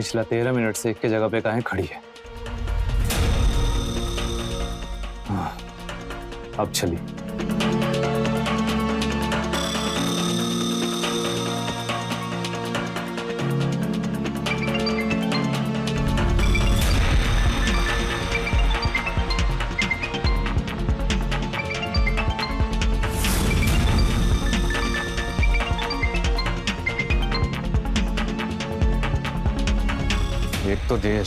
पिछला 13 मिनट से एक के जगह पे काहे खड़ी है। हाँ, अब चली। एक तो देर,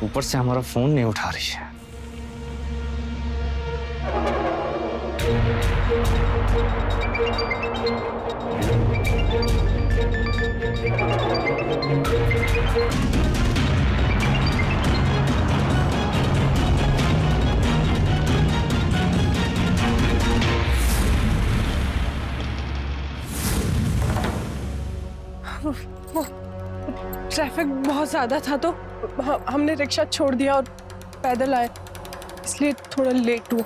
ऊपर से हमारा फोन नहीं उठा रही है। ट्रैफिक बहुत ज्यादा था तो हमने रिक्शा छोड़ दिया और पैदल आए, इसलिए थोड़ा लेट हुआ।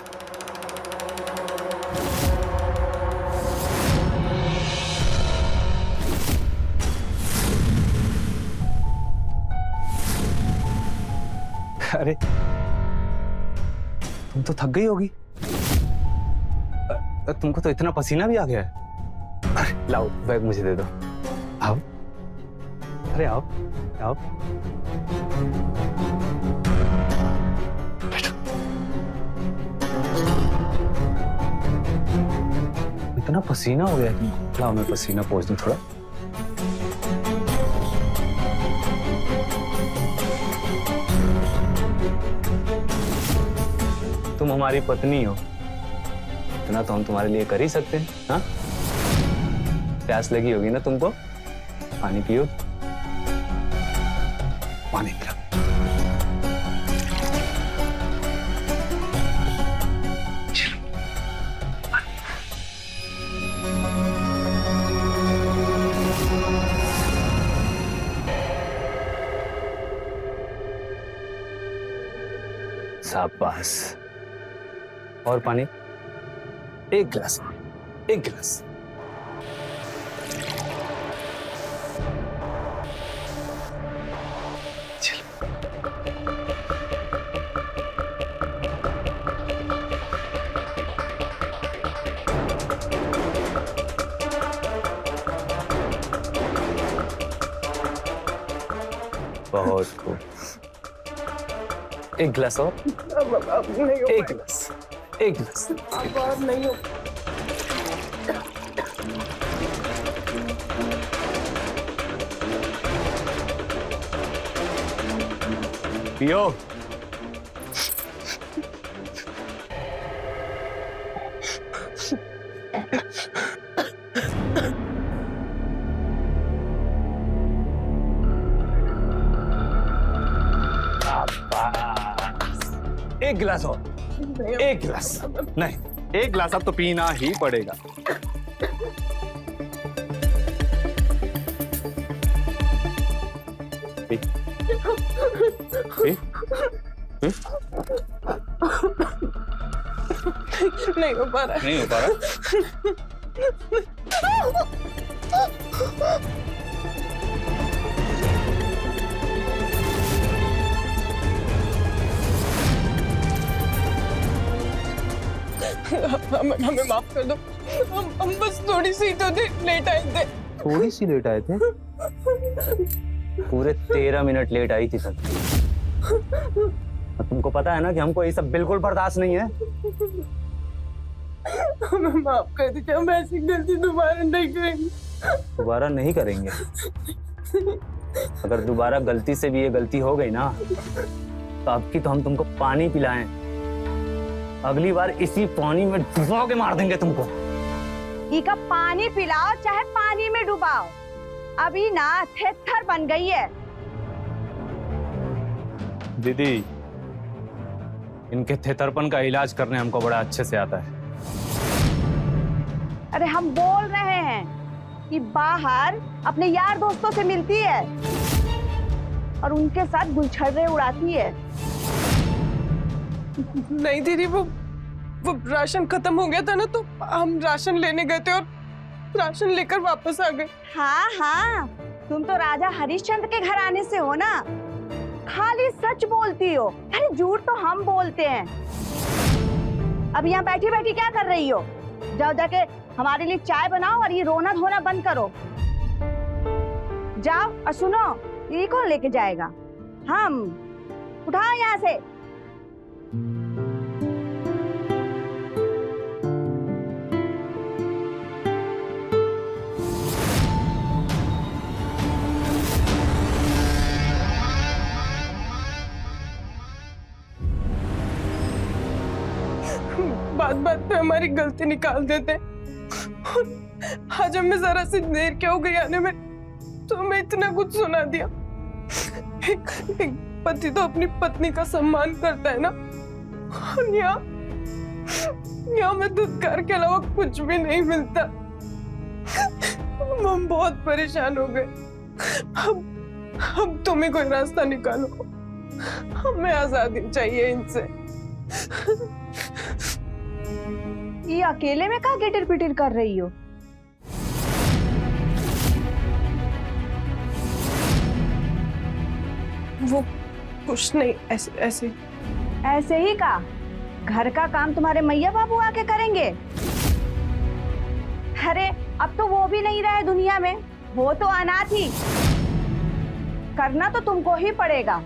अरे तुम तो थक गई होगी। तुमको तो इतना पसीना भी आ गया है। अरे लाओ बैग मुझे दे दो। आओ, अरे आओ आओ। बैठो। इतना पसीना हो गया है तुमको। लाओ मैं पसीना पोंछ दूं थोड़ा। तुम हमारी पत्नी हो, इतना तो हम तुम्हारे लिए कर ही सकते हैं। हाँ, प्यास लगी होगी ना तुमको, पानी पियो। पानी पिला। शाबाश। और पानी, एक गिलास, एक गिलास। बहुत खूब। एक गिलास और। अब नहीं हो एक गिलास, एक गिलास। अब और नहीं हो। पियो। एक गिलास और, एक गिलास। नहीं, एक गिलास अब तो पीना ही पड़ेगा। पी। पी। पी। नहीं हो पा रहा। नहीं हो पा रहा। हमें माफ कर दो। हम बस थोड़ी सी तो लेट आए थे। थोड़ी सी लेट आए थे? पूरे 13 मिनट लेट आई थी सर। तुमको पता है ना कि हमको ये सब बिल्कुल बर्दाश्त नहीं है। हमें माफ कर दीजिए, हम ऐसी गलती दोबारा नहीं करेंगे। दोबारा नहीं करेंगे? अगर दोबारा गलती से भी ये गलती हो गई ना, तो अब की तो हम तुमको पानी पिलाएं। अगली बार इसी पानी में डुबो के मार देंगे तुमको। इका पानी पिलाओ चाहे पानी में डुबाओ, अभी ना थेथर बन गई है। दीदी, इनके थेथरपन का इलाज करने हमको बड़ा अच्छे से आता है। अरे हम बोल रहे हैं कि बाहर अपने यार दोस्तों से मिलती है और उनके साथ गुलछर्रे उड़ाती है। नहीं दीदी, वो राशन खत्म हो गया था ना, तो हम राशन लेने गए थे और राशन लेकर वापस आ गए। हाँ हाँ, तुम तो राजा हरिश्चंद्र के घराने से हो ना, खाली सच बोलती हो। अरे झूठ तो हम बोलते हैं। अब यहाँ बैठी बैठी क्या कर रही हो? जाओ जाके हमारे लिए चाय बनाओ और ये रोना धोना बंद करो। जाओ और सुनो, ये कौन लेके जाएगा? हम। उठाओ यहाँ से। बात बात पे हमारी गलती निकाल देते। आज हमें जरा सी देर क्या हो गई आने में, तो हमें इतना कुछ सुना दिया। एक पति तो अपनी पत्नी का सम्मान करता है ना, और यहाँ में धुतकार के अलावा कुछ भी नहीं मिलता। हम बहुत परेशान हो गए। अब तुम ही कोई रास्ता निकालो, हमें आजादी चाहिए इनसे। ये अकेले में क्या गिटिर पिटिर कर रही हो? वो कुछ नहीं, ऐसे ही का घर का काम तुम्हारे मैया बाबू आके करेंगे? अरे अब तो वो भी नहीं रहे दुनिया में, वो तो अनाथ ही। करना तो तुमको ही पड़ेगा।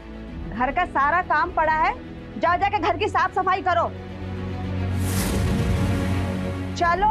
घर का सारा काम पड़ा है, जाओ जाके घर की साफ सफाई करो। चलो।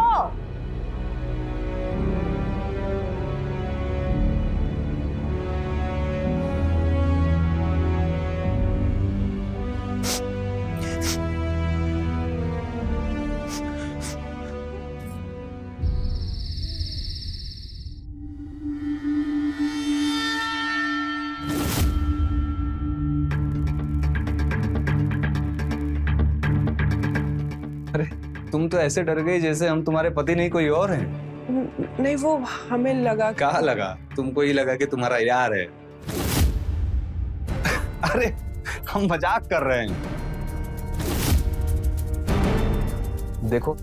अरे तुम तो ऐसे डर गई जैसे हम तुम्हारे पति नहीं कोई और हैं। नहीं, वो हमें लगा। कहाँ लगा? तुमको ही लगा कि तुम्हारा यार है। अरे हम मजाक कर रहे हैं। देखो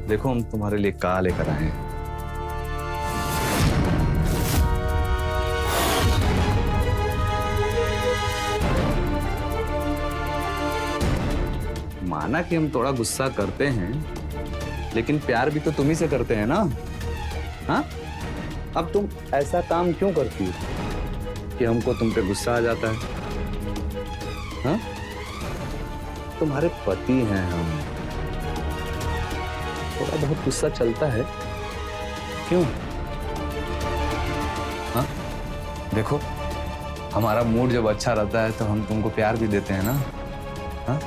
देखो हम तुम्हारे लिए क्या लेकर आए हैं। माना कि हम थोड़ा गुस्सा करते हैं, लेकिन प्यार भी तो तुम ही से करते हैं ना। हाँ, अब तुम ऐसा काम क्यों करती हो कि हमको तुम पे गुस्सा आ जाता है? हाँ, तुम्हारे पति हैं हम, थोड़ा बहुत गुस्सा चलता है क्यों? हाँ, देखो हमारा मूड जब अच्छा रहता है तो हम तुमको प्यार भी देते हैं ना। हाँ,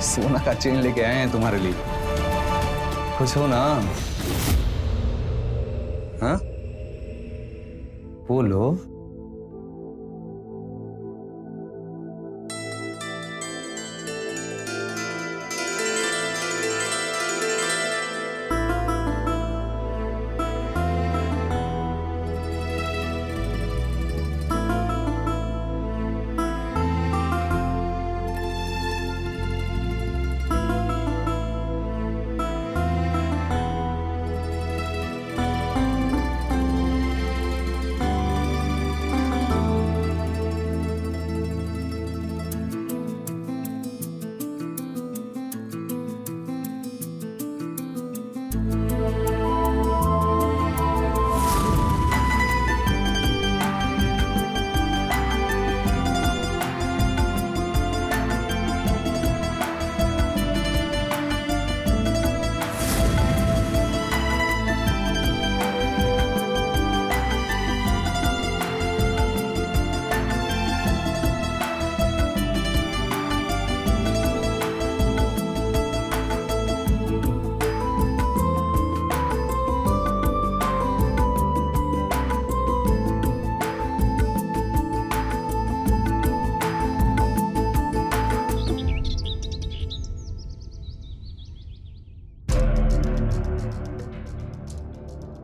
सोना का चेन लेके आए हैं तुम्हारे लिए, खुश हो ना? हाँ, बोलो।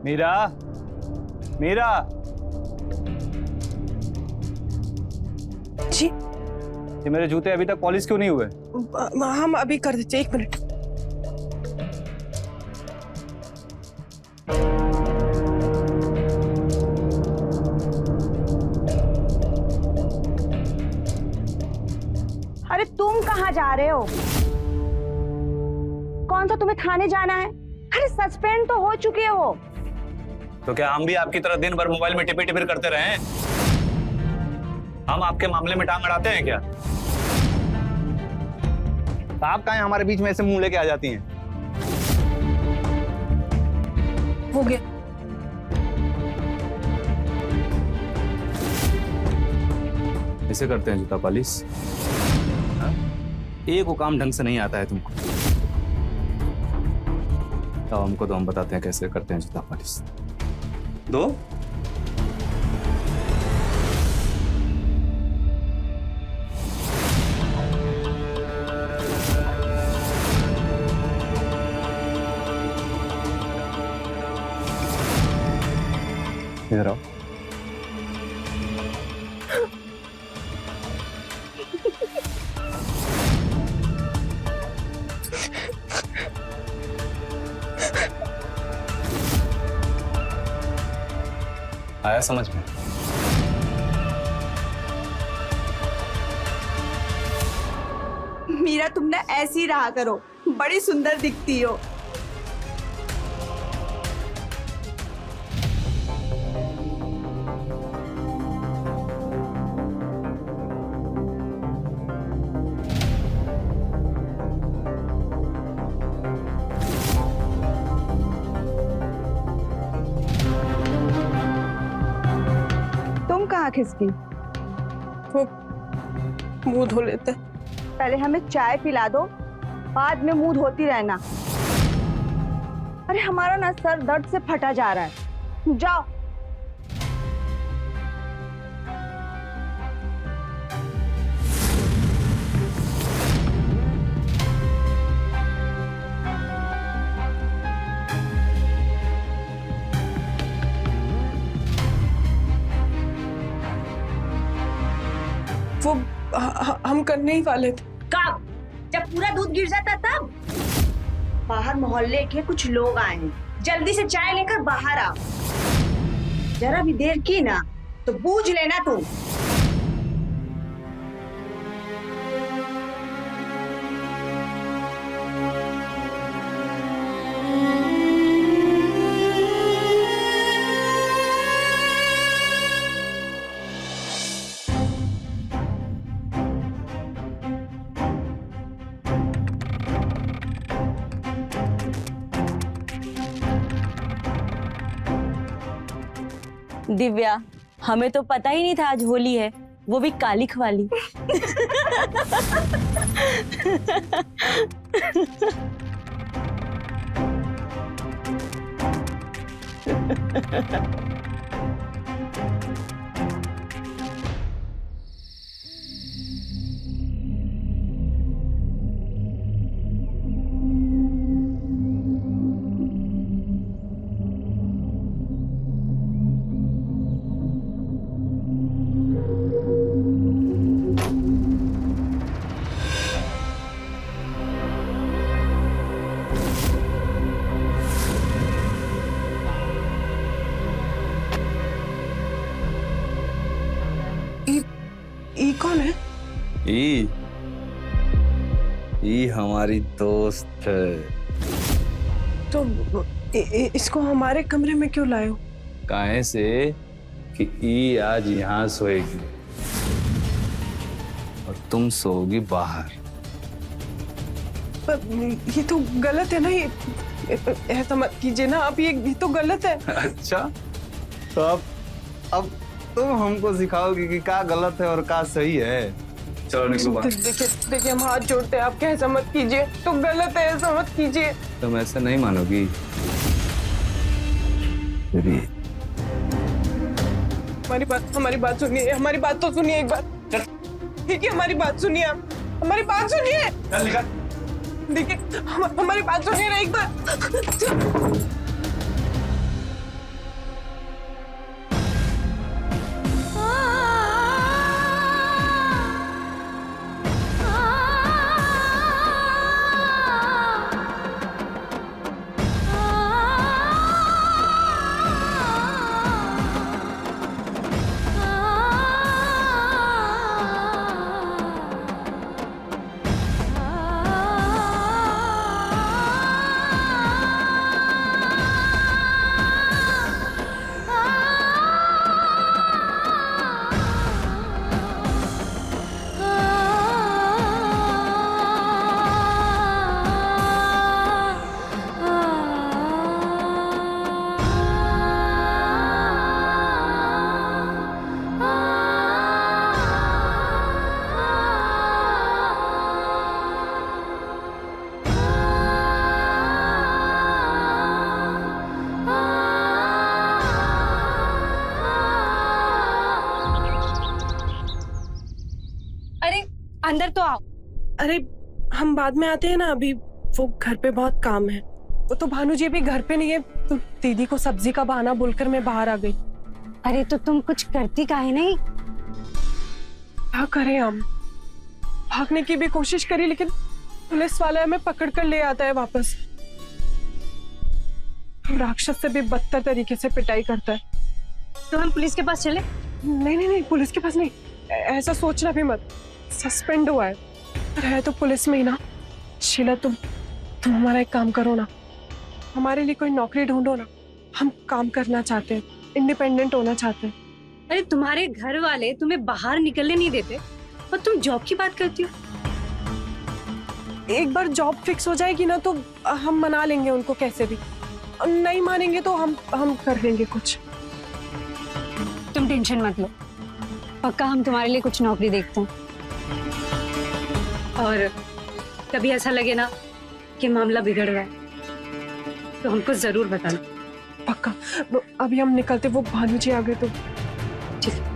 मीरा, मीरा। जी, ये मेरे जूते अभी तक पॉलिश क्यों नहीं हुए? हम अभी कर देते, 1 मिनट। तुम कहाँ जा रहे हो? कौन सा तुम्हें थाने जाना है? अरे सस्पेंड तो हो चुके हो। तो क्या हम भी आपकी तरह दिन भर मोबाइल में टिपी टिपिर करते रहे? हम आपके मामले में टांग अड़ाते हैं क्या? आप कहाँ हमारे बीच में ऐसे मुंह लेके आ जाती हैं? हो गया। ऐसे करते हैं जूता पालिश? हाँ? एक वो काम ढंग से नहीं आता है तुमको। तो हमको तो हम बताते हैं कैसे करते हैं जूता पालिश। दो इधर आओ। आया समझ में? मीरा, तुम ना ऐसी रहा करो, बड़ी सुंदर दिखती हो। तुम कहाँ खिसकी? वो मुंह धो लेते हैं। पहले हमें चाय पिला दो, बाद में मुंह धोती रहना। अरे हमारा ना सर दर्द से फटा जा रहा है, जाओ। वो हम करने ही वाले थे। कब? जब पूरा दूध गिर जाता तब? बाहर मोहल्ले के कुछ लोग आए हैं, जल्दी से चाय लेकर बाहर आओ। जरा भी देर की ना तो बूझ लेना तुम। दिव्या, हमें तो पता ही नहीं था आज होली है, वो भी कालिख वाली। ई कौन है? ई हमारी दोस्त है। तो इसको हमारे कमरे में क्यों लाए हो? काहे से कि ई आज यहाँ सोएगी और तुम सोओगी बाहर। पर ये तो गलत है ना, ये ऐसा मत कीजिए ना आप, ये तो गलत है। अच्छा, तो अब तुम हमको सिखाओगी कि क्या गलत है और क्या सही है। चलो निकलो बाहर। देखिए हम हाथ जोड़ते हैं, आप ऐसा मत कीजिए, तो गलत है, ऐसा मत कीजिए। तुम ऐसे नहीं मानोगी। हमारी बात सुनिए, हमारी बात तो सुनिए एक बार। ठीक है, हमारी बात सुनिए, आप हमारी बात सुनिए। देखिए हमारी बात सुनिए ना एक बार। अंदर तो आओ। अरे हम बाद में आते हैं ना, अभी वो घर पे बहुत काम है। वो तो भानु जी भी घर पे नहीं है, तो दीदी को सब्जी का बहाना बोलकर मैं बाहर आ गई। अरे तो तुम कुछ करती काहे नहीं? क्या करें हम, भागने की भी कोशिश करी लेकिन पुलिस वाला हमें पकड़ कर ले आता है वापस। राक्षस से भी बदतर तरीके से पिटाई करता है। तो हम पुलिस के पास चले? नहीं नहीं नहीं, पुलिस के पास नहीं, ऐसा सोचना भी मत। सस्पेंड हुआ है, पर है तो पुलिस में ही ना। शीला तुम हमारा एक काम करो ना, हमारे लिए कोई नौकरी ढूंढो ना। हम काम करना चाहते हैं, इंडिपेंडेंट होना चाहते हैं। अरे तुम्हारे घर वाले तुम्हें बाहर निकलने नहीं देते और तुम जॉब की बात करती हो। एक बार जॉब फिक्स हो जाएगी ना तो हम मना लेंगे उनको कैसे भी। और नहीं मानेंगे तो हम कर लेंगे कुछ। तुम टेंशन मत लो, पक्का हम तुम्हारे लिए कुछ नौकरी देखते हैं। और कभी ऐसा लगे ना कि मामला बिगड़ रहा है तो हमको जरूर बताना। पक्का। अभी हम निकलते, वो भानु जी आ गए तो। ठीक है।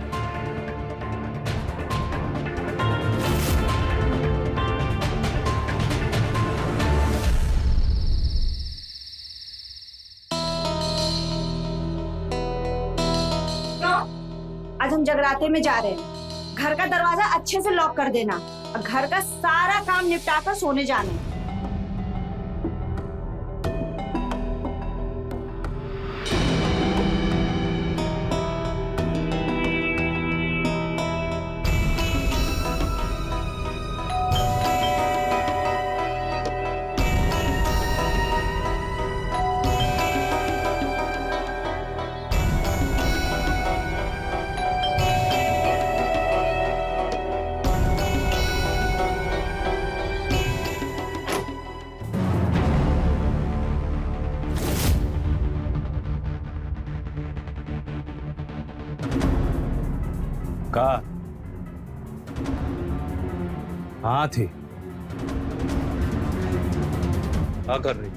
आज हम जगराते में जा रहे हैं। घर का दरवाजा अच्छे से लॉक कर देना और घर का सारा काम निपटा कर सोने जाना है। का हाँ थी, क्या कर रही?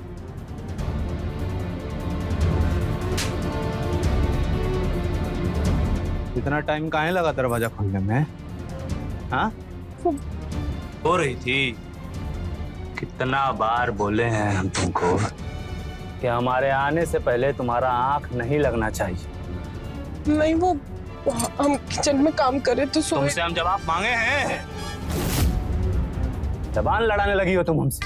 इतना टाइम काहे लगा दरवाजा खोलने में? हाँ हो रही थी। कितना बार बोले हैं हम तुमको कि हमारे आने से पहले तुम्हारा आंख नहीं लगना चाहिए। नहीं, वो हम किचन में काम करे तो सोए। तुमसे हम जवाब मांगे हैं, जबान लड़ाने लगी हो तुम हमसे।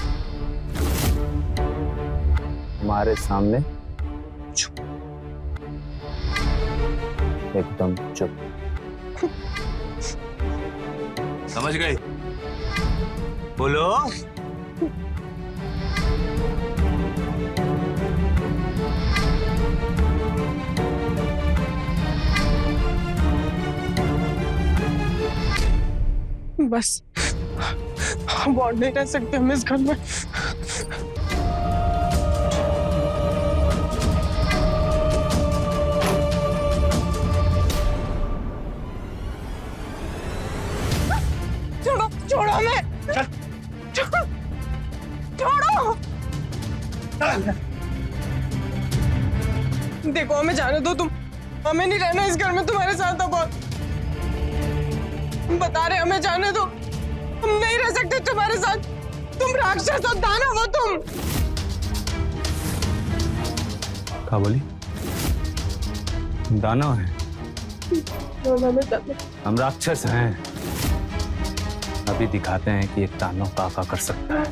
हमारे सामने चुप, एकदम चुप। समझ गई? बोलो। बस हम और नहीं रह सकते हम इस घर में। छोड़ो छोड़ो हमें, छोड़ो छोड़ो। देखो हमें जाने दो, तुम हमें नहीं रहना इस घर में तुम्हारे साथ। अब बता रहे हमें जाने दो, हम नहीं रह सकते तुम्हारे साथ। तुम राक्षस हो, दानव हो तुम। क्या बोली? दानव है? हम राक्षस हैं। अभी दिखाते हैं कि एक दानव क्या कर सकता है।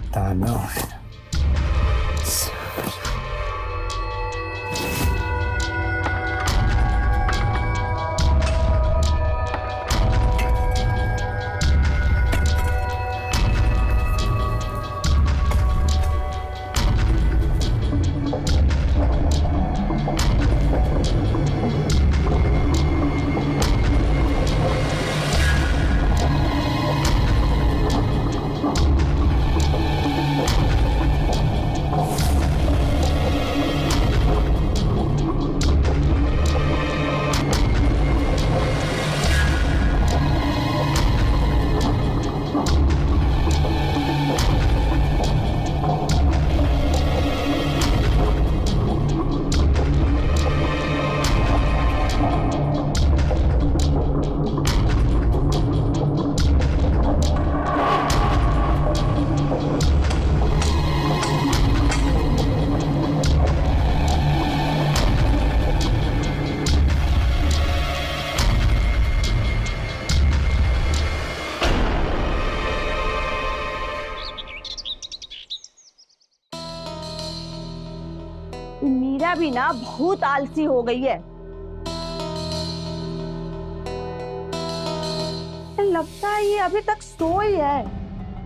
दानव है। मीरा भी ना बहुत आलसी हो गई है। लगता है ये अभी तक सोई है।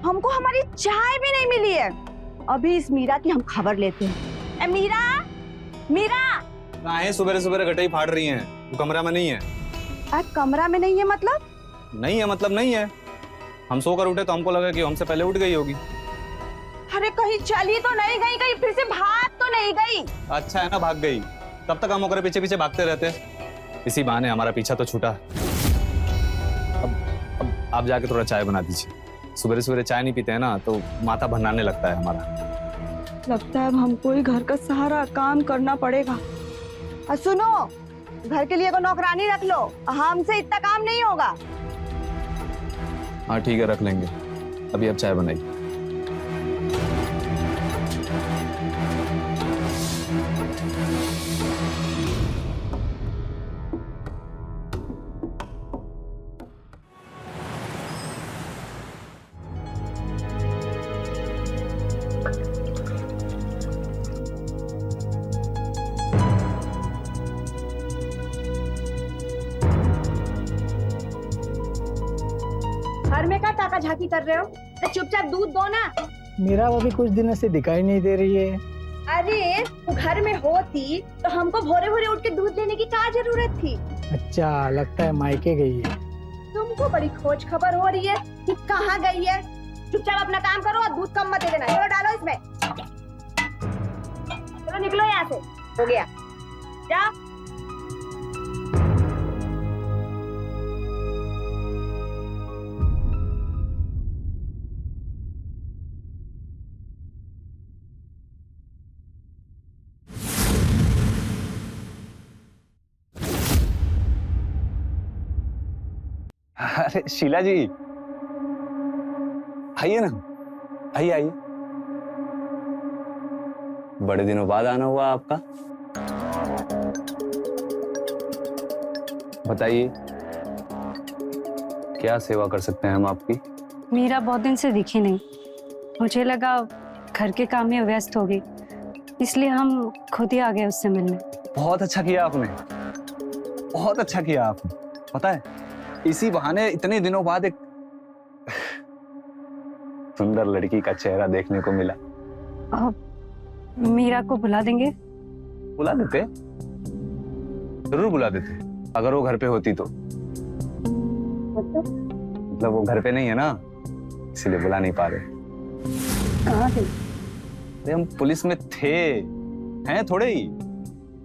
हमको हमारी चाय भी नहीं मिली है। अभी इस मीरा की हम खबर लेते हैं। ए मीरा, मीरा! है सुबह सुबह गटाई फाड़ रही हैं, वो कमरा में नहीं है। कमरा में नहीं है मतलब? नहीं है मतलब नहीं है। हम सोकर उठे तो हमको लगा कि हमसे पहले उठ गई होगी। अरे कहीं चली तो नहीं गई, कहीं फिर से भाग तो नहीं गई? अच्छा है ना भाग गई, तब तक हम ओकरे पीछे पीछे भागते रहते। इसी बहाने हमारा पीछा तो छूटा। अब आप जाके थोड़ा चाय बना दीजिए। सुबह सुबह चाय नहीं पीते हैं ना तो माथा भन्नाने लगता है हमारा। लगता है अब हमको ही घर का सारा काम करना पड़ेगा। और सुनो, घर के लिए को नौकरानी रख लो, हमसे इतना काम नहीं होगा। हाँ ठीक है, रख लेंगे। अभी अब चाय बनाइए। घर में क्या ताका झाकी कर रहे हो? तो चुपचाप दूध दो ना। मीरा वो भी कुछ दिनों से दिखाई नहीं दे रही है। अरे वो घर में होती तो हमको भोरे भोरे उठ के दूध देने की क्या जरूरत थी? अच्छा, लगता है मायके गई है। तुमको बड़ी खोज खबर हो रही है कि कहाँ गई है। चुपचाप अपना काम करो और दूध कम मत दे देना। चलो डालो इसमें। चलो निकलो यहाँ से। हो गया, जाओ। अरे शीला जी, आइए ना, आइए आइए। बड़े दिनों बाद आना हुआ आपका। बताइए क्या सेवा कर सकते हैं हम आपकी। मीरा बहुत दिन से दिखी नहीं, मुझे लगा घर के काम में व्यस्त हो गई, इसलिए हम खुद ही आ गए उससे मिलने। बहुत अच्छा किया आपने, बहुत अच्छा किया आपने। पता है इसी बहाने इतने दिनों बाद एक सुंदर लड़की का चेहरा देखने को मिला। मीरा को बुला देंगे? बुला देते, जरूर बुला देते, अगर वो घर पे होती तो। मतलब वो घर पे नहीं है ना, इसीलिए बुला नहीं पा रहे। कहाँ थे? अरे हम पुलिस में थे, हैं थोड़े ही।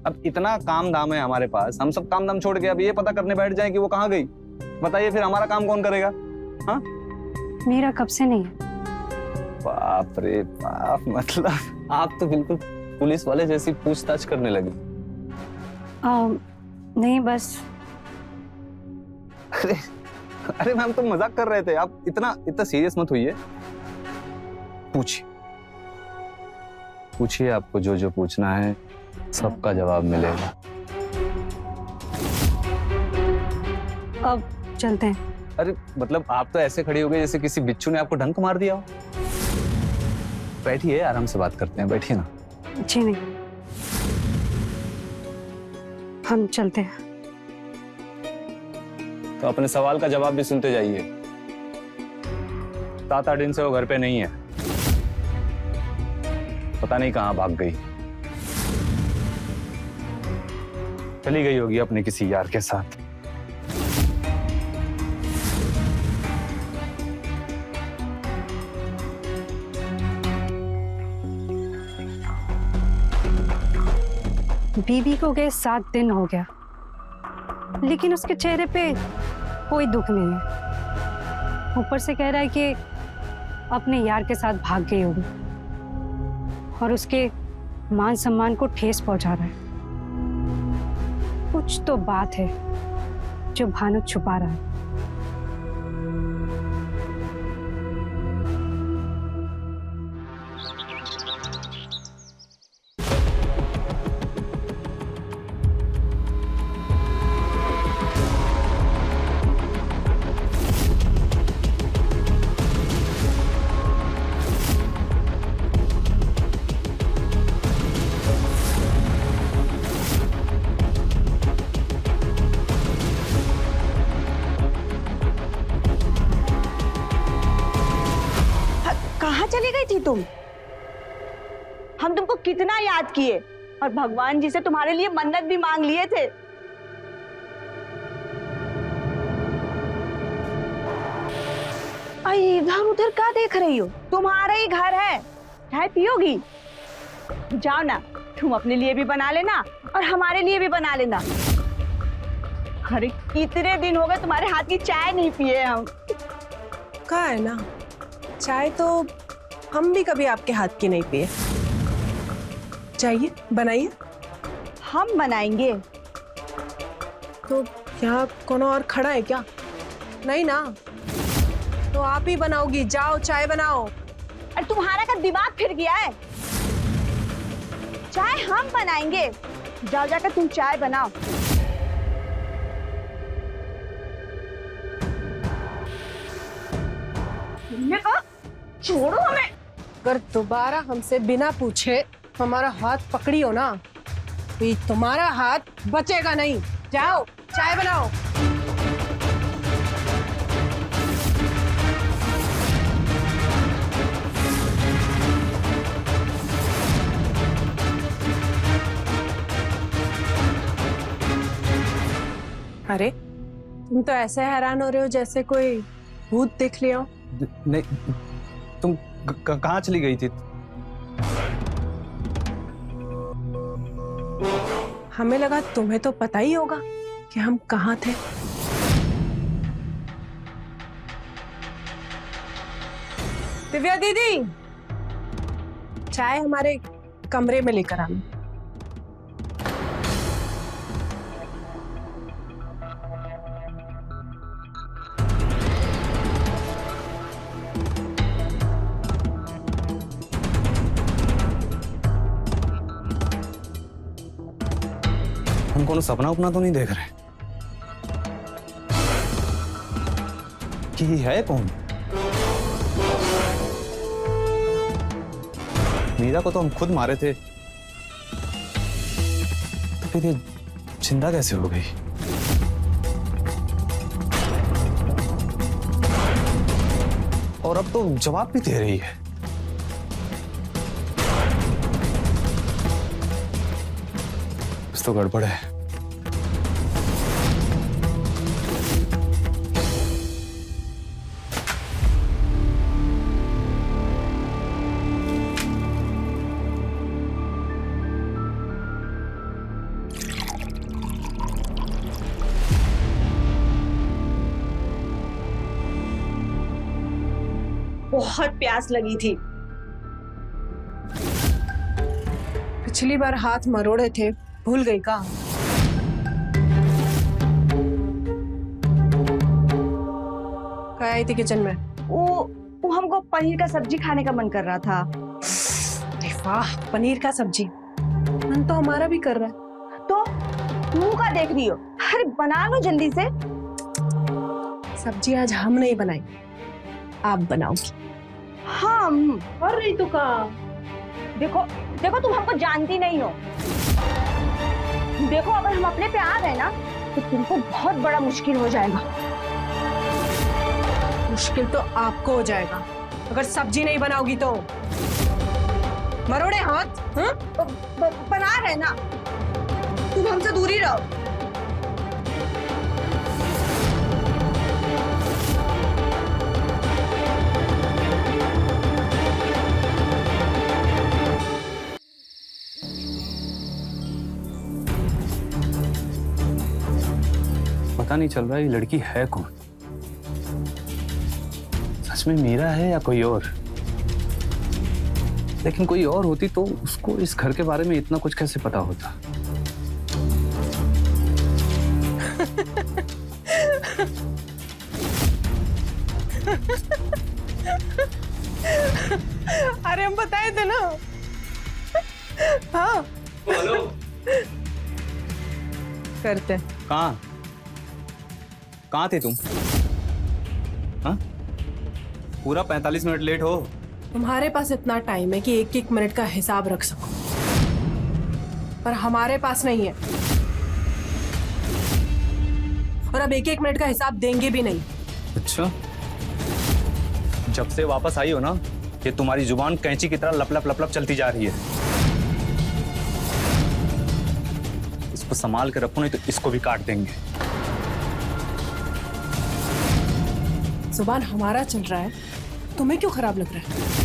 अब इतना काम धाम है हमारे पास, हम सब काम धाम छोड़ के अब ये पता करने बैठ जाएं कि वो कहाँ गई। बताइए फिर हमारा काम कौन करेगा? हाँ, मीरा कब से नहीं है। बाप रे बाप, मतलब आप तो बिल्कुल पुलिस वाले जैसी पूछताछ करने लगी। नहीं बस। अरे अरे मैम तो मजाक कर रहे थे, आप इतना सीरियस मत होइए। पूछिए पूछिए, आपको जो जो पूछना है सबका जवाब मिलेगा। अब चलते हैं। अरे मतलब आप तो ऐसे खड़ी हो गई जैसे किसी बिच्छू ने आपको डंक मार दिया हो। बैठिए, आराम से बात करते हैं, बैठिए ना। जी नहीं, हम चलते हैं। तो अपने सवाल का जवाब भी सुनते जाइए। 7-8 दिन से वो घर पे नहीं है, पता नहीं कहाँ भाग गई। चली गई होगी अपने किसी यार के साथ। बीवी को गए 7 दिन हो गया, लेकिन उसके चेहरे पे कोई दुख नहीं है। ऊपर से कह रहा है कि अपने यार के साथ भाग गई होगी और उसके मान सम्मान को ठेस पहुंचा रहा है। कुछ तो बात है जो भानु छुपा रहा है। कहाँ चली गई थी तुम? हम तुमको कितना याद किए और भगवान जी से तुम्हारे लिए मन्नत भी मांग लिए थे। इधर उधर क्या देख रही हो? तुम्हारा ही घर है, चाय पियोगी? जाओ ना, तुम अपने लिए भी बना लेना और हमारे लिए भी बना लेना। अरे कितने दिन हो गए तुम्हारे हाथ की चाय नहीं पिए हम। कहा है ना, चाय तो हम भी कभी आपके हाथ की नहीं पिए। चाहिए बनाइए। हम बनाएंगे? तो यहाँ कौन और खड़ा है क्या? नहीं ना, तो आप ही बनाओगी। जाओ चाय बनाओ। अरे तुम्हारा का दिमाग फिर गया है? चाय हम बनाएंगे। जाओ जाकर तुम चाय बनाओ। तुमने कहा छोड़ो हमें। अगर दोबारा हमसे बिना पूछे हमारा हाथ पकड़ी हो ना, तो ये तुम्हारा हाथ बचेगा नहीं। जाओ चाय बनाओ। अरे तुम तो ऐसे हैरान हो रहे हो जैसे कोई भूत देख लिया हो। नहीं, तुम कहाँ चली गई थी? हमें लगा तुम्हें तो पता ही होगा कि हम कहाँ थे। दिव्या दीदी, चाय हमारे कमरे में लेकर आना। हम कोनो सपना उपना तो नहीं देख रहे कि है कौन? मीरा को तो हम खुद मारे थे, तो फिर ये जिंदा कैसे हो गई? और अब तो जवाब भी दे रही है। कुछ तो गड़बड़ है। बहुत प्यास लगी थी। पिछली बार हाथ मरोड़े थे, भूल गई का? क्या आई थी किचन में? वो हमको पनीर का सब्जी खाने का मन कर रहा था। अरे वाह, पनीर का सब्जी मन तो हमारा भी कर रहा है। तो मुंह का देख रही हो? अरे बना लो जल्दी से। सब्जी आज हम नहीं बनाई, आप बनाओगी। हम? और नहीं तो का? देखो देखो, तुम हमको जानती नहीं हो। देखो अगर हम अपने पे आ गए ना, तो तुमको बहुत बड़ा मुश्किल हो जाएगा। मुश्किल तो आपको हो जाएगा अगर सब्जी नहीं बनाओगी तो। मरोड़े हाथ। हाँ? बना रहे ना, तुम हमसे दूरी रहो। पता नहीं चल रहा ये लड़की है कौन? सच में मीरा है या कोई और? लेकिन कोई और होती तो उसको इस घर के बारे में इतना कुछ कैसे पता होता? अरे हम बताए थे ना। हाँ हेलो, करते। कहाँ थी तुम? हाँ? पूरा 45 मिनट लेट हो। तुम्हारे पास इतना टाइम है कि एक एक मिनट का हिसाब रख सको, पर हमारे पास नहीं है। और अब एक एक मिनट का हिसाब देंगे भी नहीं। अच्छा, जब से वापस आई हो ना, कि तुम्हारी जुबान कैंची की तरह लप लप लप लप चलती जा रही है। इसको संभाल के रखो, नहीं तो इसको भी काट देंगे। जुबान हमारा चल रहा है, तुम्हें क्यों खराब लग रहा है?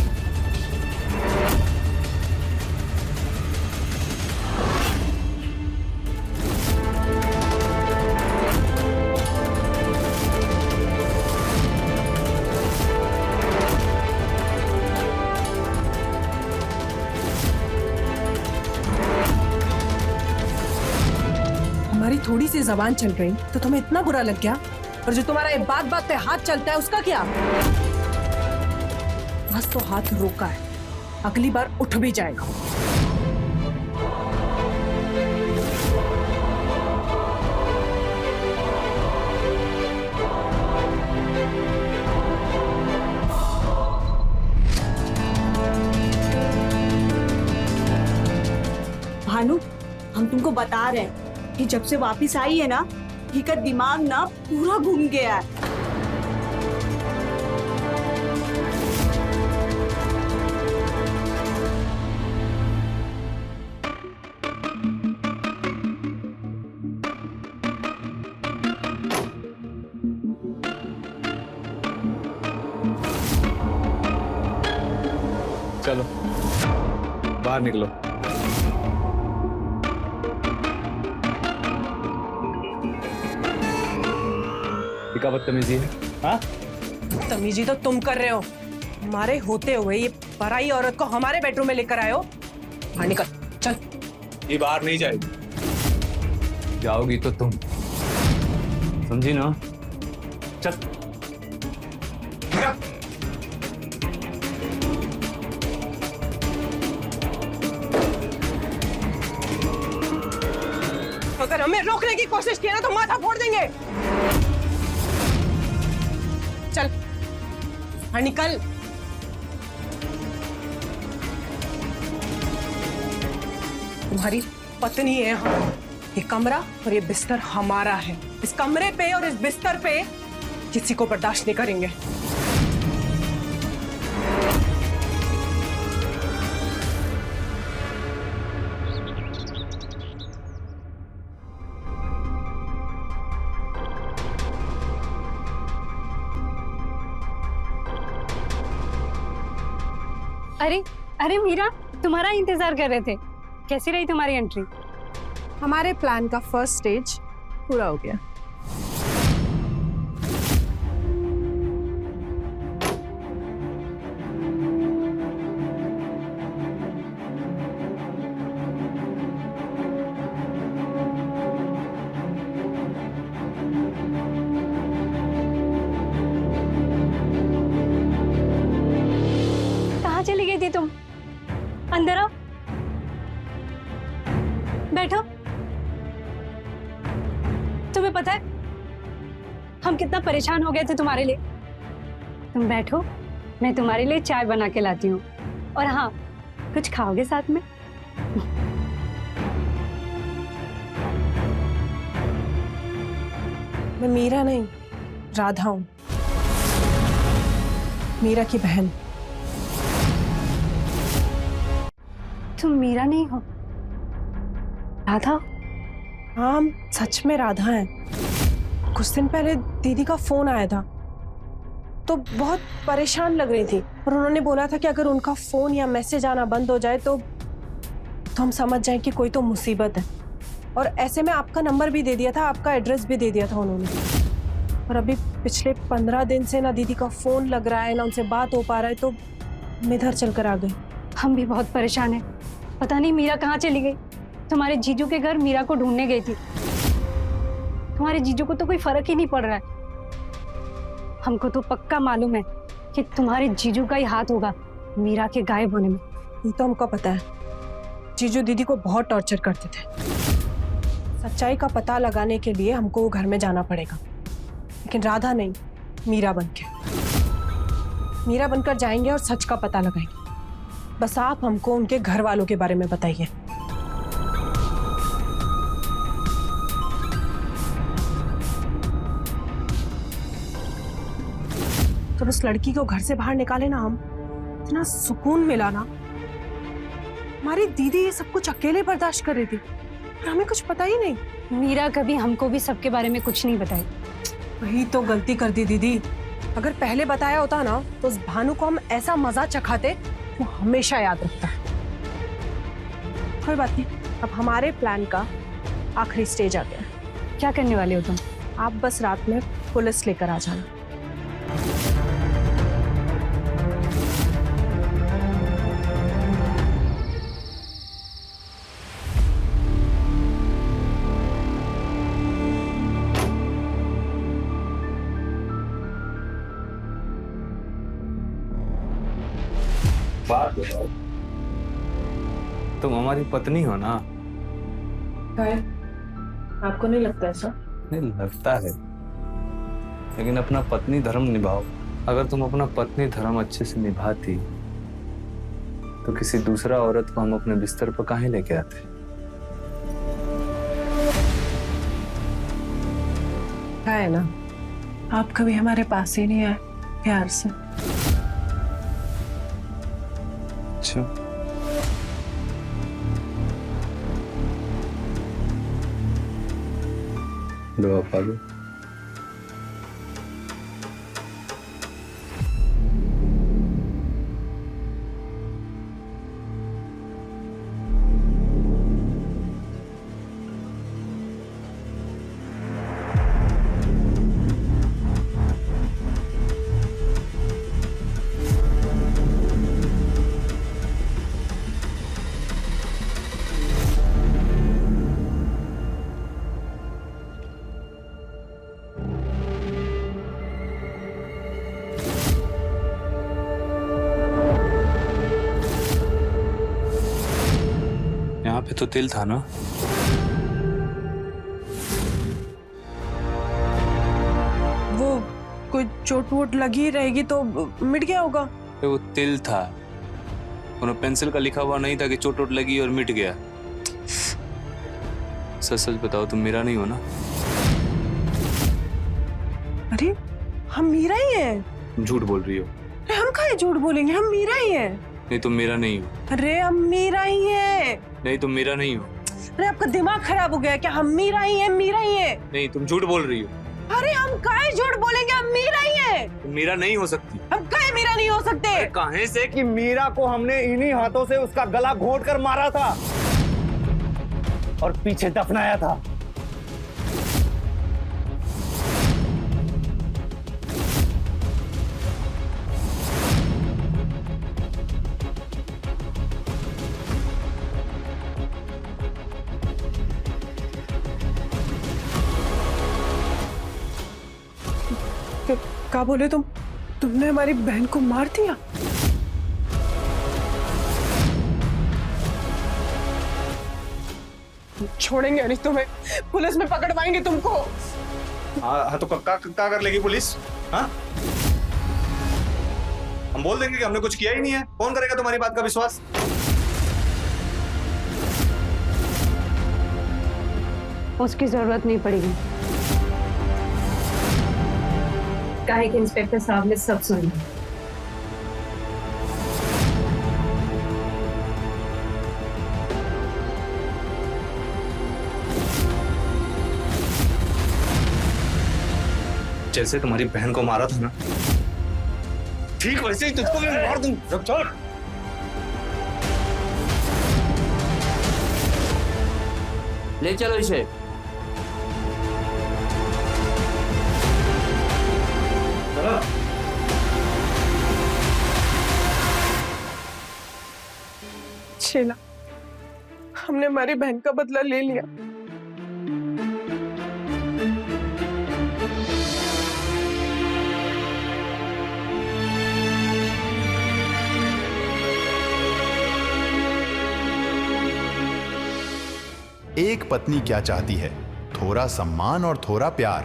हमारी थोड़ी सी जबान चल रही तो तुम्हें इतना बुरा लग गया, और जो तुम्हारा एक बात बात पे हाथ चलता है उसका क्या? बस तो हाथ रोका है, अगली बार उठ भी जाएगा। भानु, हम तुमको बता रहे हैं कि जब से वापस आई है ना, ही का दिमाग ना पूरा घूम गया है। चलो बाहर निकलो। क्या बदतमीजी है? हाँ? तमीजी तो तुम कर रहे हो, हमारे होते हुए ये पराई औरत को हमारे बेडरूम में लेकर आए हो। बाहर निकल, चल। ये बाहर नहीं जाएगी। जाओगी तो तुम, समझी ना? चल। अगर हमें रोकने की कोशिश की ना तो माथा फोड़ देंगे। चल, बाहर निकल। तुम्हारी पत्नी है यहाँ, ये कमरा और ये बिस्तर हमारा है। इस कमरे पे और इस बिस्तर पे किसी को बर्दाश्त नहीं करेंगे। अरे अरे मीरा, तुम्हारा इंतजार कर रहे थे। कैसी रही तुम्हारी एंट्री? हमारे प्लान का फर्स्ट स्टेज पूरा हो गया। कहाँ चली गई थी तुम? अंदर आओ, बैठो। तुम्हें पता है हम कितना परेशान हो गए थे तुम्हारे लिए। तुम बैठो, मैं तुम्हारे लिए चाय बना के लाती हूँ। और हाँ, कुछ खाओगे साथ में? मैं मीरा नहीं, राधा हूं, मीरा की बहन। तुम मीरा नहीं हो, राधा? हाँ, हम सच में राधा हैं। कुछ दिन पहले दीदी का फोन आया था तो बहुत परेशान लग रही थी, और उन्होंने बोला था कि अगर उनका फोन या मैसेज आना बंद हो जाए तो हम समझ जाएं कि कोई तो मुसीबत है। और ऐसे में आपका नंबर भी दे दिया था, आपका एड्रेस भी दे दिया था उन्होंने। और अभी पिछले 15 दिन से ना दीदी का फोन लग रहा है, ना उनसे बात हो पा रहा है, तो हम इधर चलकर आ गए। हम भी बहुत परेशान हैं। पता नहीं मीरा कहाँ चली गई। तुम्हारे जीजू के घर मीरा को ढूंढने गई थी। तुम्हारे जीजू को तो कोई फर्क ही नहीं पड़ रहा है। हमको तो पक्का मालूम है कि तुम्हारे जीजू का ही हाथ होगा मीरा के गायब होने में। ये तो हमको पता है, जीजू दीदी को बहुत टॉर्चर करते थे। सच्चाई का पता लगाने के लिए हमको वो घर में जाना पड़ेगा, लेकिन राधा नहीं, मीरा बनकर जाएंगे और सच का पता लगाएंगे। बस आप हमको उनके घर वालों के बारे में बताइए। जब उस लड़की को घर से बाहर निकाले ना हम, इतना सुकून मिला ना। हमारी दीदी ये सब कुछ अकेले बर्दाश्त कर रही थी और हमें कुछ पता ही नहीं। मीरा कभी हमको भी सबके बारे में कुछ नहीं बताई। वही तो गलती कर दी दीदी। अगर पहले बताया होता ना तो उस भानु को हम ऐसा मजा चखाते वो हमेशा याद रखता। कोई बात नहीं, अब हमारे प्लान का आखिरी स्टेज आ गया। क्या करने वाले हो तुम? आप बस रात में पुलिस लेकर आ जाना। बात बताओ, तुम हमारी पत्नी हो ना? आपको नहीं लगता ऐसा? नहीं लगता है, लेकिन अपना पत्नी धर्म निभाओ। अगर तुम अपना पत्नी धर्म अच्छे से निभाती तो किसी दूसरा औरत को हम अपने बिस्तर पर काहे लेके आते? है ना, आप कभी हमारे पास ही नहीं आए प्यार से। अच्छा, लो आप आ गए। यहाँ पे तो तिल था ना? वो कोई चोट वोट लगी रहेगी तो मिट गया होगा। वो तिल था, उन्हें पेंसिल का लिखा हुआ नहीं था कि चोट वोट लगी और मिट गया। सच सच बताओ, तुम मेरा नहीं हो ना? अरे हम मीरा ही हैं। तुम झूठ बोल रही हो। अरे हम काहे झूठ बोलेंगे, हम मीरा ही हैं। नहीं, तुम मेरा नहीं हो। अरे हम मीरा ही हैं। नहीं, तुम मेरा नहीं हो। अरे आपका दिमाग खराब हो गया क्या? हम मीरा ही हैं, मीरा ही हैं। नहीं, तुम झूठ बोल रही हो। अरे हम काहे झूठ बोलेंगे, हम मीरा ही हैं। तुम मेरा नहीं हो सकती। हम काहे मीरा नहीं हो सकते? काहे से? कि मीरा को हमने इन्हीं हाथों से उसका गला घोंट कर मारा था और पीछे दफनाया था। क्या बोले तुम? तुमने हमारी बहन को मार दिया? छोड़ेंगे नहीं तुम्हें, पुलिस में पकड़वाएंगे तुमको। हाँ तो क्या कर लेगी पुलिस? हाँ, हम बोल देंगे कि हमने कुछ किया ही नहीं है। कौन करेगा तुम्हारी बात का विश्वास? उसकी जरूरत नहीं पड़ेगी। काहे कि इंस्पेक्टर साहब ने सब सुन लिया। जैसे तुम्हारी बहन को मारा था ना, ठीक वैसे ही तुझको भी मार दूं। रुक, छोड़। ले चलो इसे। शीला, हमने हमारी बहन का बदला ले लिया। एक पत्नी क्या चाहती है? थोड़ा सम्मान और थोड़ा प्यार।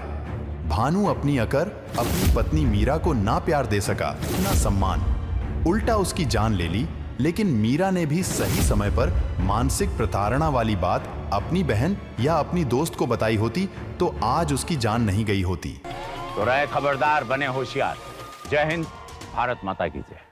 भानु अपनी अकर अपनी पत्नी मीरा को ना प्यार दे सका ना सम्मान, उल्टा उसकी जान ले ली। लेकिन मीरा ने भी सही समय पर मानसिक प्रताड़ना वाली बात अपनी बहन या अपनी दोस्त को बताई होती तो आज उसकी जान नहीं गई होती। तो रहे खबरदार, बने होशियार। जय हिंद, भारत माता की जय।